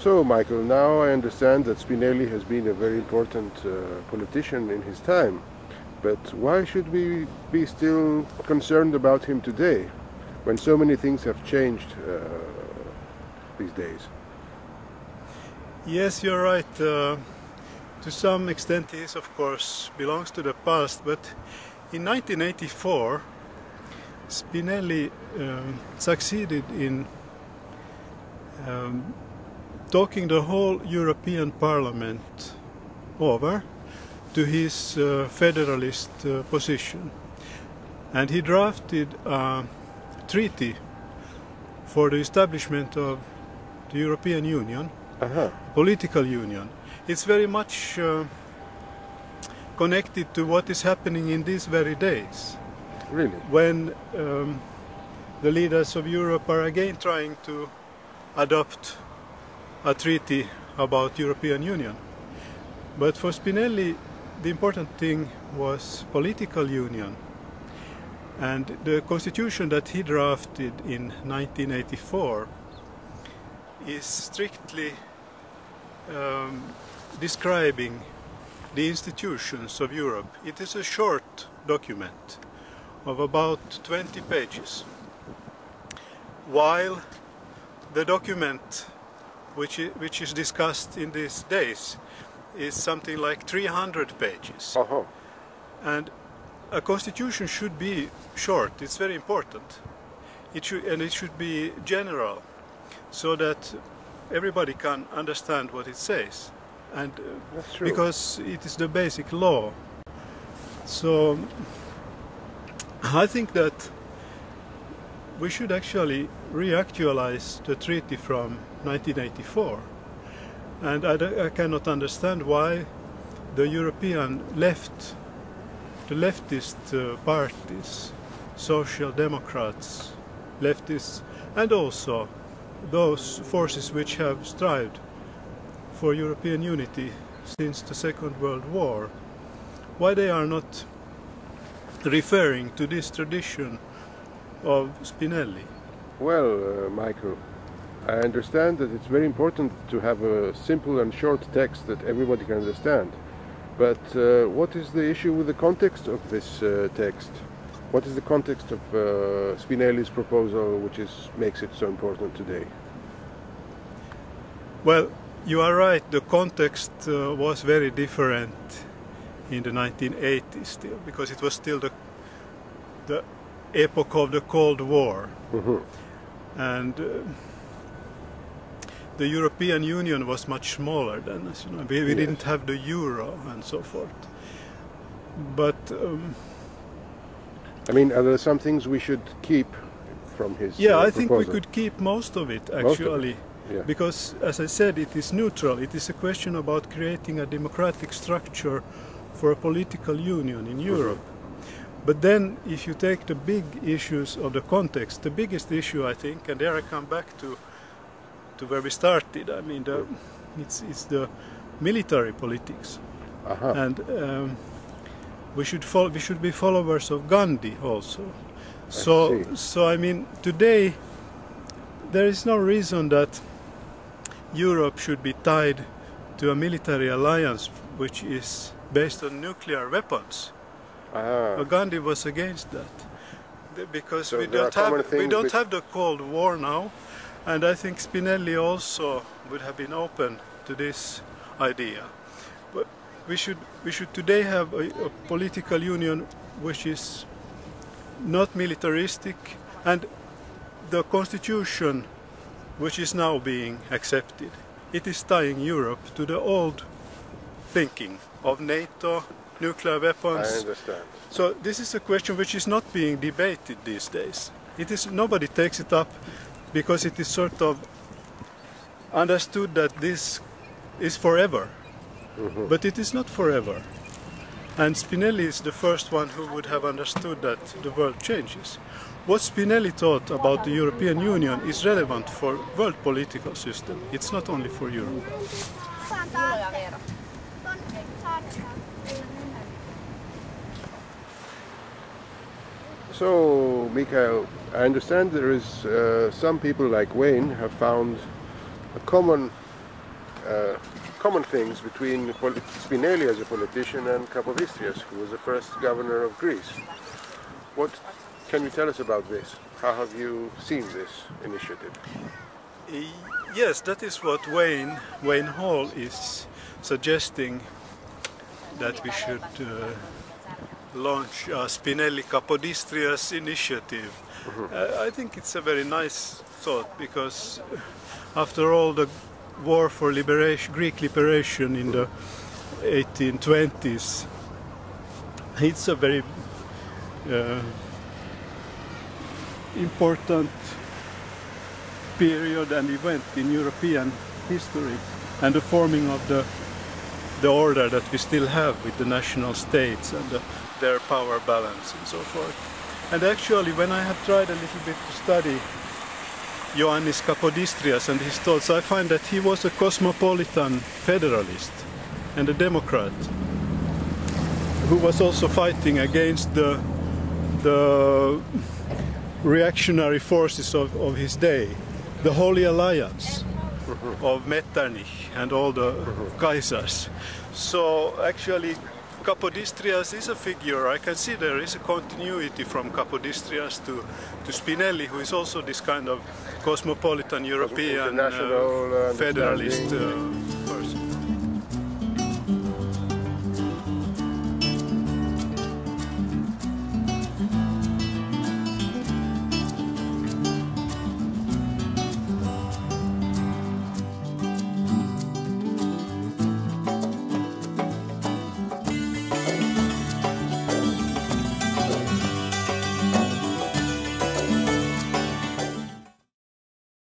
So, Michael, now I understand that Spinelli has been a very important politician in his time, but why should we be still concerned about him today, when so many things have changed these days? Yes, you're right. To some extent he is, of course, belongs to the past, but in 1984 Spinelli succeeded in talking the whole European Parliament over to his federalist position, and he drafted a treaty for the establishment of the European Union, political union. It's very much connected to what is happening in these very days. Really? When the leaders of Europe are again trying to adopt a treaty about European Union. But for Spinelli, the important thing was political union. And the constitution that he drafted in 1984 is strictly describing the institutions of Europe. It is a short document of about 20 pages, while the document which is discussed in these days is something like 300 pages. And a constitution should be short. It's very important. It should be general, so that everybody can understand what it says, and because it is the basic law. So I think that we should actually reactualize the treaty from 1984, and I cannot understand why the European left, the leftist parties, social democrats, leftists, and also those forces which have strived for European unity since the Second World War, why they are not referring to this tradition of Spinelli. Well, Michael, I understand that it's very important to have a simple and short text that everybody can understand. But what is the issue with the context of this text? What is the context of Spinelli's proposal which makes it so important today? Well, you are right, the context was very different in the 1980s still, because it was still the epoch of the Cold War. And the European Union was much smaller then, as you know. We didn't have the euro and so forth. But I mean, are there some things we should keep from his I proposal? think we could keep most of it, actually. Because, as I said, it is neutral. It is a question about creating a democratic structure for a political union in Europe. But then, if you take the big issues of the context, the biggest issue, I think, and there I come back to where we started, I mean, it's the military politics. And we should be followers of Gandhi also. So I mean, today there is no reason that Europe should be tied to a military alliance which is based on nuclear weapons. Gandhi was against that, because so we don't have the Cold War now, and I think Spinelli also would have been open to this idea. But we should today have a political union which is not militaristic, and the constitution which is now being accepted, it is tying Europe to the old thinking of NATO, nuclear weapons. I understand. So this is a question which is not being debated these days. Nobody takes it up because it is sort of understood that this is forever. But it is not forever. And Spinelli is the first one who would have understood that the world changes. What Spinelli thought about the European Union is relevant for world political system. It's not only for Europe. So, Mikhail, I understand there is some people like Wayne have found a common common things between Spinelli as a politician and Capodistria, who was the first governor of Greece. What can you tell us about this? How have you seen this initiative? Yes, that is what Wayne Hall is suggesting, that we should launch a Spinelli Capodistrias initiative. I think it's a very nice thought, because after all, the war for liberation, Greek liberation in the 1820s, it's a very important period and event in European history, and the forming of the order that we still have with the national states and their power balance and so forth. And actually, when I have tried a little bit to study Ioannis Kapodistrias and his thoughts, I find that he was a cosmopolitan federalist and a democrat who was also fighting against the reactionary forces of his day, the Holy Alliance of Metternich and all the Kaisers. So actually, Capodistrias is a figure. I can see there is a continuity from Capodistrias to Spinelli, who is also this kind of cosmopolitan European federalist